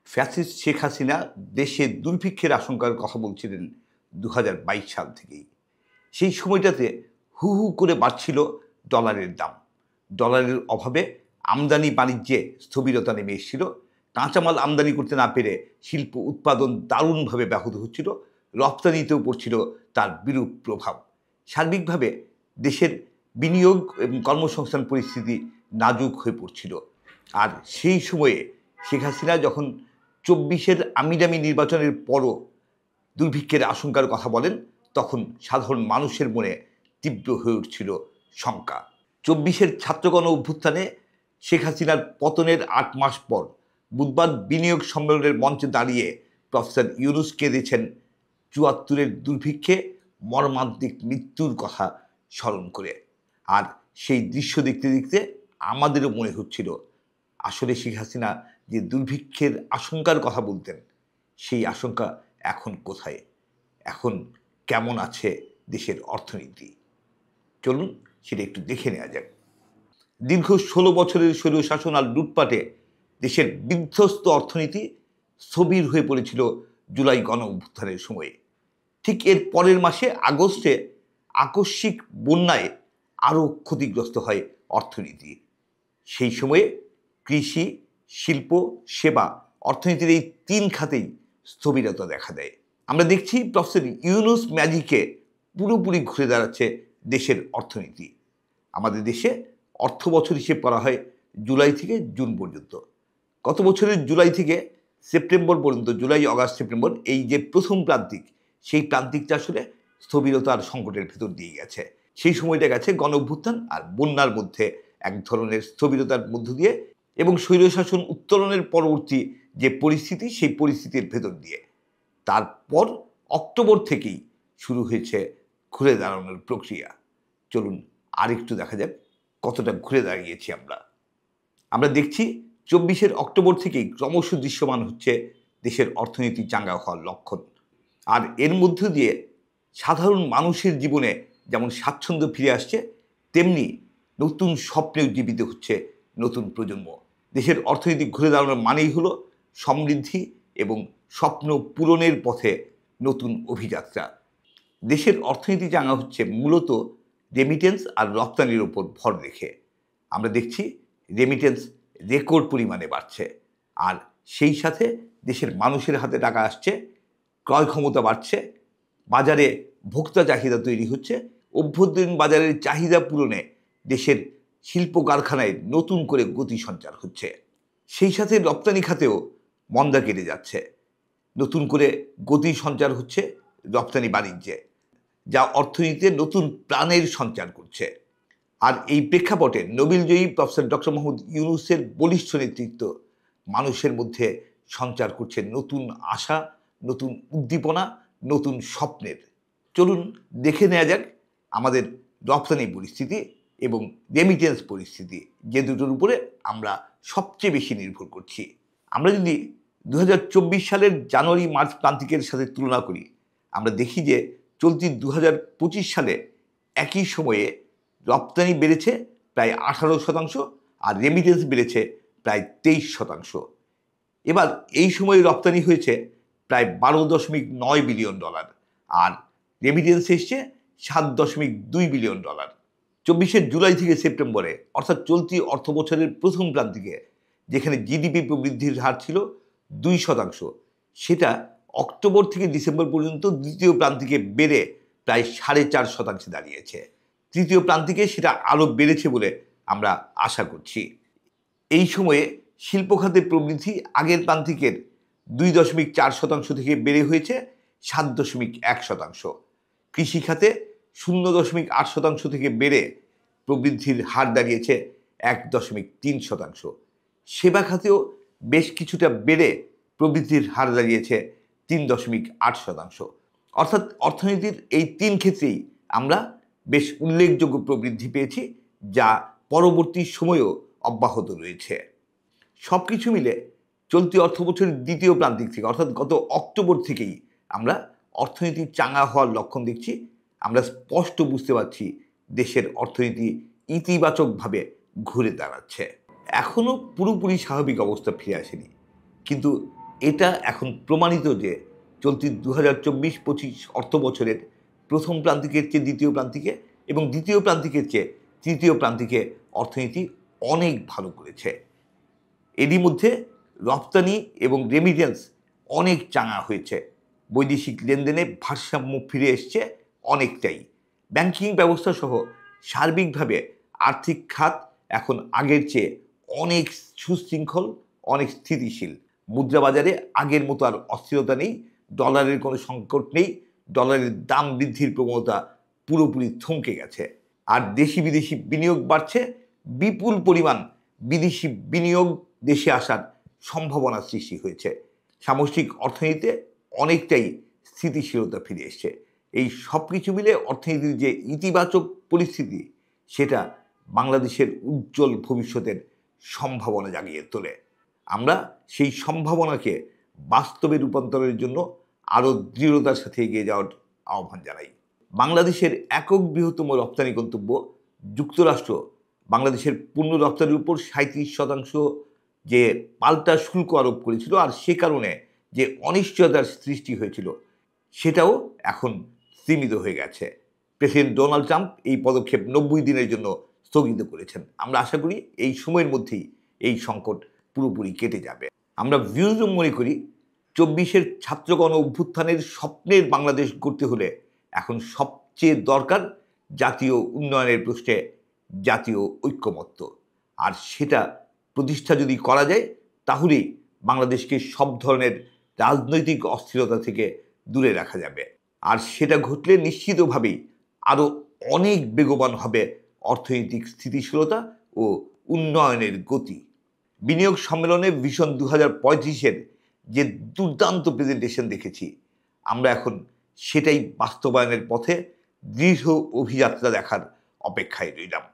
Fascist Sheikh Hasina দেশে দুর্ভিক্ষের আশঙ্কার কথা বলছিলেন ২০২২ সাল থেকেই। সেই সময়টাতে হু হু করে বাড়ছিল ডলারের দাম। ডলারের অভাবে আমদানি বাণিজ্যে স্থবিরতা নেমে এসেছিল। কাঁচামাল আমদানি করতে না পেরে শিল্প উৎপাদন দারুণভাবে ব্যাহত হচ্ছিল। রপ্তানিতেও পড়ছিল তার বিরূপ প্রভাব। সার্বিকভাবে দেশের বিনিয়োগ এবং কর্মসংস্থান পরিস্থিতি নাজুক হয়ে পড়ছিল। আর সেই সময়ে শেখ হাসিনা যখন ২৪-এর আমিরামি নির্বাচনের পরও দুর্ভিক্ষের আশঙ্কার কথা বলেন, তখন সাধারণ মানুষের মনে তীব্র হয়ে উঠছিল শঙ্কা। ২৪-এর ছাত্রগণ অভ্যুত্থানে শেখ হাসিনার পতনের ৮ মাস পর বুধবার বিনিয়োগ সম্মেলনের মঞ্চে দাঁড়িয়ে প্রফেসর ইউনূস কেঁদেছেন ৭৪-এর দুর্ভিক্ষে মর্মান্তিক মৃত্যুর কথা স্মরণ করে। আর সেই দৃশ্য দেখতে দেখতে আমাদেরও মনে হচ্ছিল আসলে শেখ হাসিনা যে দুর্ভিক্ষের আশঙ্কার কথা বলতেন, সেই আশঙ্কা এখন কোথায়? এখন কেমন আছে দেশের অর্থনীতি? চলুন সেটা একটু দেখে নেওয়া যাক। দীর্ঘ ১৬ বছরের স্বৈরশাসন আর লুটপাটে দেশের বিধ্বস্ত অর্থনীতি স্থবির হয়ে পড়েছিল জুলাই গণঅভ্যুত্থানের সময়ে। ঠিক এর পরের মাসে আগস্টে আকস্মিক বন্যায় আরও ক্ষতিগ্রস্ত হয় অর্থনীতি। সেই সময়ে কৃষি, শিল্প, সেবা, অর্থনীতির এই ৩ খাতেই স্থবিরতা দেখা দেয়। আমরা দেখছি প্রফেসর ইউনূস ম্যাজিকে পুরোপুরি ঘুরে দাঁড়াচ্ছে দেশের অর্থনীতি। আমাদের দেশে অর্থ বছর হিসেব করা হয় জুলাই থেকে জুন পর্যন্ত। গত বছরের জুলাই থেকে সেপ্টেম্বর পর্যন্ত, জুলাই, অগাস্ট, সেপ্টেম্বর, এই যে প্রথম প্রান্তিক, সেই প্রান্তিকটা আসলে স্থবিরতা আর সংকটের ভেতর দিয়ে গেছে। সেই সময়টা গেছে গণঅভ্যুত্থান আর বন্যার মধ্যে এক ধরনের স্থবিরতার মধ্য দিয়ে, এবং স্বৈরশাসন উত্তরণের পরবর্তী যে পরিস্থিতি, সেই পরিস্থিতির ভেতর দিয়ে। তারপর অক্টোবর থেকেই শুরু হয়েছে ঘুরে দাঁড়ানোর প্রক্রিয়া। চলুন আরেকটু দেখা যাক কতটা ঘুরে দাঁড়িয়েছি আমরা। আমরা দেখছি ২৪-এর অক্টোবর থেকেই ক্রমশ দৃশ্যমান হচ্ছে দেশের অর্থনীতি চাঙ্গা হওয়ার লক্ষণ। আর এর মধ্য দিয়ে সাধারণ মানুষের জীবনে যেমন স্বাচ্ছন্দ্য ফিরে আসছে, তেমনি নতুন স্বপ্নে উজ্জীবিত হচ্ছে নতুন প্রজন্ম। দেশের অর্থনীতি ঘুরে দাঁড়ানোর মানেই হলো সমৃদ্ধি এবং স্বপ্ন পূরণের পথে নতুন অভিযাত্রা। দেশের অর্থনীতি চাঙ্গা হচ্ছে মূলত রেমিটেন্স আর রপ্তানির ওপর ভর রেখে। আমরা দেখছি রেমিটেন্স রেকর্ড পরিমাণে বাড়ছে, আর সেই সাথে দেশের মানুষের হাতে টাকা আসছে, ক্রয় ক্ষমতা বাড়ছে, বাজারে ভোক্তা চাহিদা তৈরি হচ্ছে, অভ্যন্তরীণ বাজারের চাহিদা পূরণে দেশের শিল্প কারখানায় নতুন করে গতি সঞ্চার হচ্ছে। সেই সাথে রপ্তানি খাতেও মন্দা কেটে যাচ্ছে, নতুন করে গতি সঞ্চার হচ্ছে রপ্তানি বাণিজ্যে, যা অর্থনীতিতে নতুন প্রাণের সঞ্চার করছে। আর এই প্রেক্ষাপটে নোবেলজয়ী প্রফেসর ডক্টর মোহাম্মদ ইউনূসের বলিষ্ঠ নেতৃত্ব মানুষের মধ্যে সঞ্চার করছে নতুন আশা, নতুন উদ্দীপনা, নতুন স্বপ্নের। চলুন দেখে নেওয়া যাক আমাদের রপ্তানি পরিস্থিতি এবং রেমিটেন্স পরিস্থিতি, যে দুটোর উপরে আমরা সবচেয়ে বেশি নির্ভর করছি। আমরা যদি ২০২৪ সালের জানুয়ারি মার্চ প্রান্তিকের সাথে তুলনা করি, আমরা দেখি যে চলতি ২০২৫ সালে একই সময়ে রপ্তানি বেড়েছে প্রায় ১৮%, আর রেমিটেন্স বেড়েছে প্রায় ২৩%। এবার এই সময়ে রপ্তানি হয়েছে প্রায় $১২.৯ বিলিয়ন, আর রেমিটেন্স এসছে $৭.২ বিলিয়ন। ২৪-এর জুলাই থেকে সেপ্টেম্বরে, অর্থাৎ চলতি অর্থ বছরের প্রথম প্রান্তিকে, যেখানে জিডিপি প্রবৃদ্ধির হার ছিল ২%, সেটা অক্টোবর থেকে ডিসেম্বর পর্যন্ত দ্বিতীয় প্রান্তিকে বেড়ে প্রায় ৪.৫% দাঁড়িয়েছে। তৃতীয় প্রান্তিকে সেটা আরও বেড়েছে বলে আমরা আশা করছি। এই সময়ে শিল্প খাতের প্রবৃদ্ধি আগের প্রান্তিকের ২.৪% থেকে বেড়ে হয়েছে ৭.১%। কৃষি খাতে ০.৮% থেকে বেড়ে প্রবৃদ্ধির হার দাঁড়িয়েছে ১.৩%। সেবা খাতেও বেশ কিছুটা বেড়ে প্রবৃদ্ধির হার দাঁড়িয়েছে ৩.৮%। অর্থাৎ অর্থনীতির এই ৩ ক্ষেত্রেই আমরা বেশ উল্লেখযোগ্য প্রবৃদ্ধি পেয়েছি, যা পরবর্তী সময়েও অব্যাহত রয়েছে। সব কিছু মিলে চলতি অর্থবছরের দ্বিতীয় প্রান্তিক থেকে, অর্থাৎ গত অক্টোবর থেকেই আমরা অর্থনীতি চাঙ্গা হওয়ার লক্ষণ দেখছি। আমরা স্পষ্ট বুঝতে পারছি দেশের অর্থনীতি ইতিবাচকভাবে ঘুরে দাঁড়াচ্ছে। এখনও পুরোপুরি স্বাভাবিক অবস্থা ফিরে আসেনি, কিন্তু এটা এখন প্রমাণিত যে চলতি 2024-25 অর্থ বছরের প্রথম প্রান্তিকের চেয়ে দ্বিতীয় প্রান্তিকে এবং দ্বিতীয় প্রান্তিকের চেয়ে তৃতীয় প্রান্তিকে অর্থনীতি অনেক ভালো করেছে। এরই মধ্যে রপ্তানি এবং রেমিটেন্স অনেক চাঙা হয়েছে। বৈদেশিক লেনদেনে ভারসাম্য ফিরে এসছে অনেকটাই। ব্যাংকিং ব্যবস্থা সহ সার্বিকভাবে আর্থিক খাত এখন আগের চেয়ে অনেক সুশৃঙ্খল, অনেক স্থিতিশীল। মুদ্রা বাজারে আগের মতো আর অস্থিরতা নেই, ডলারের কোনো সংকট নেই, ডলারের দাম বৃদ্ধির প্রবণতা পুরোপুরি থমকে গেছে। আর দেশি বিদেশি বিনিয়োগ বাড়ছে, বিপুল পরিমাণ বিদেশি বিনিয়োগ দেশে আসার সম্ভাবনা সৃষ্টি হয়েছে। সামষ্টিক অর্থনীতিতে অনেকটাই স্থিতিশীলতা ফিরে এসছে। এই সব কিছু মিলে অর্থনীতির যে ইতিবাচক পরিস্থিতি, সেটা বাংলাদেশের উজ্জ্বল ভবিষ্যতের সম্ভাবনা জাগিয়ে তোলে। আমরা সেই সম্ভাবনাকে বাস্তবে রূপান্তরের জন্য আরও দৃঢ়তার সাথে এগিয়ে যাওয়ার আহ্বান জানাই। বাংলাদেশের একক বৃহত্তম রপ্তানি গন্তব্য যুক্তরাষ্ট্র বাংলাদেশের পণ্য রপ্তানির উপর 37% যে পাল্টা শুল্ক আরোপ করেছিল, আর সে কারণে যে অনিশ্চয়তার সৃষ্টি হয়েছিল, সেটাও এখন সীমিত হয়ে গেছে। প্রেসিডেন্ট ডোনাল্ড ট্রাম্প এই পদক্ষেপ 90 দিনের জন্য স্থগিত করেছেন। আমরা আশা করি এই সময়ের মধ্যেই এই সংকট পুরোপুরি কেটে যাবে। আমরা ভিউজম মনে করি 24-এর ছাত্রগণ অভ্যুত্থানের স্বপ্নের বাংলাদেশ গড়তে হলে এখন সবচেয়ে দরকার জাতীয় উন্নয়নের প্রশ্নে জাতীয় ঐক্যমত্য। আর সেটা প্রতিষ্ঠা যদি করা যায়, তাহলেই বাংলাদেশকে সব ধরনের রাজনৈতিক অস্থিরতা থেকে দূরে রাখা যাবে। আর সেটা ঘটলে নিশ্চিতভাবেই আরও অনেক বেগবান হবে অর্থনৈতিক স্থিতিশীলতা ও উন্নয়নের গতি। বিনিয়োগ সম্মেলনে ভিশন 2035-এর যে দুর্দান্ত প্রেজেন্টেশন দেখেছি, আমরা এখন সেটাই বাস্তবায়নের পথে দৃঢ় অভিযাত্রা দেখার অপেক্ষায় রইলাম।